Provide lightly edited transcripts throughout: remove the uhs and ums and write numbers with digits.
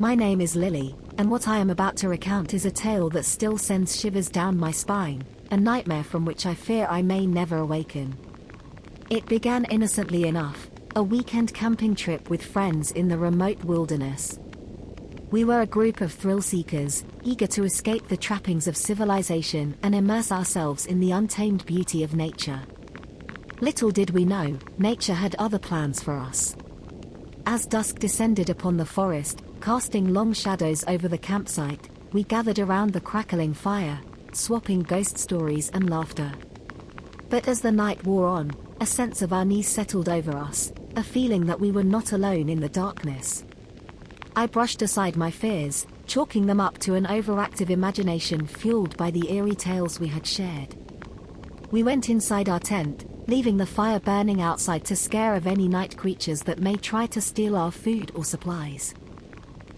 My name is Lily, and what I am about to recount is a tale that still sends shivers down my spine, a nightmare from which I fear I may never awaken. It began innocently enough, a weekend camping trip with friends in the remote wilderness. We were a group of thrill-seekers, eager to escape the trappings of civilization and immerse ourselves in the untamed beauty of nature. Little did we know, nature had other plans for us. As dusk descended upon the forest, casting long shadows over the campsite, we gathered around the crackling fire, swapping ghost stories and laughter. But as the night wore on, a sense of unease settled over us, a feeling that we were not alone in the darkness. I brushed aside my fears, chalking them up to an overactive imagination fueled by the eerie tales we had shared. We went inside our tent, leaving the fire burning outside to scare of any night creatures that may try to steal our food or supplies.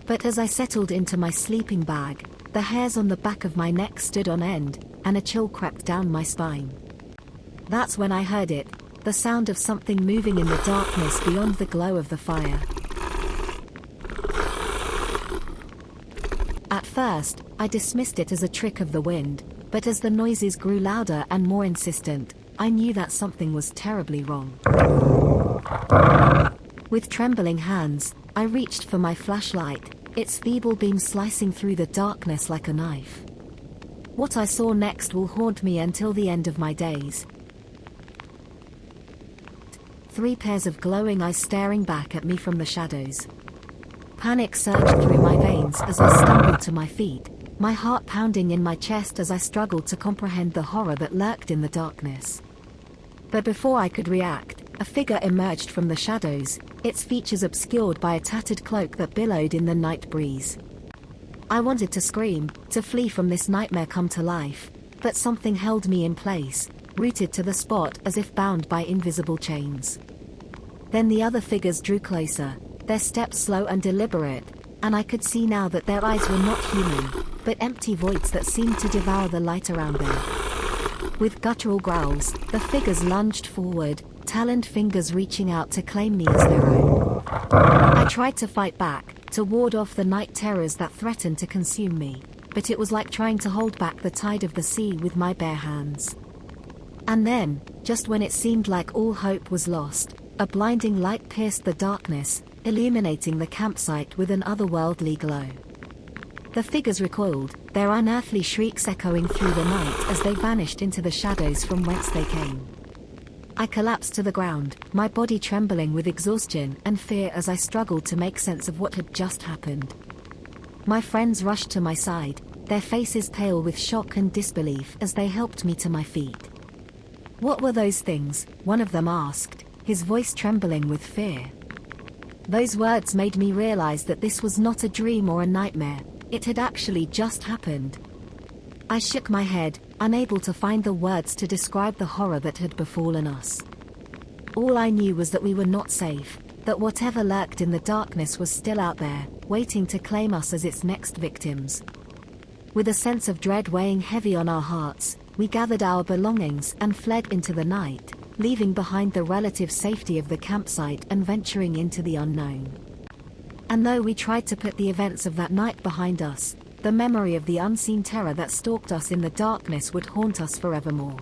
But as I settled into my sleeping bag, the hairs on the back of my neck stood on end, and a chill crept down my spine. That's when I heard it, the sound of something moving in the darkness beyond the glow of the fire. At first, I dismissed it as a trick of the wind, but as the noises grew louder and more insistent, I knew that something was terribly wrong. With trembling hands, I reached for my flashlight, its feeble beam slicing through the darkness like a knife. What I saw next will haunt me until the end of my days. 3 pairs of glowing eyes staring back at me from the shadows. Panic surged through my veins as I stumbled to my feet, my heart pounding in my chest as I struggled to comprehend the horror that lurked in the darkness. But before I could react, a figure emerged from the shadows, its features obscured by a tattered cloak that billowed in the night breeze. I wanted to scream, to flee from this nightmare come to life, but something held me in place, rooted to the spot as if bound by invisible chains. Then the other figures drew closer, their steps slow and deliberate, and I could see now that their eyes were not human, but empty voids that seemed to devour the light around them. With guttural growls, the figures lunged forward, taloned fingers reaching out to claim me as their own. I tried to fight back, to ward off the night terrors that threatened to consume me, but it was like trying to hold back the tide of the sea with my bare hands. And then, just when it seemed like all hope was lost, a blinding light pierced the darkness, illuminating the campsite with an otherworldly glow. The figures recoiled, their unearthly shrieks echoing through the night as they vanished into the shadows from whence they came. I collapsed to the ground, my body trembling with exhaustion and fear as I struggled to make sense of what had just happened. My friends rushed to my side, their faces pale with shock and disbelief as they helped me to my feet. "What were those things?" one of them asked, his voice trembling with fear. Those words made me realize that this was not a dream or a nightmare, it had actually just happened. I shook my head, unable to find the words to describe the horror that had befallen us. All I knew was that we were not safe, that whatever lurked in the darkness was still out there, waiting to claim us as its next victims. With a sense of dread weighing heavy on our hearts, we gathered our belongings and fled into the night, leaving behind the relative safety of the campsite and venturing into the unknown. And though we tried to put the events of that night behind us, the memory of the unseen terror that stalked us in the darkness would haunt us forevermore.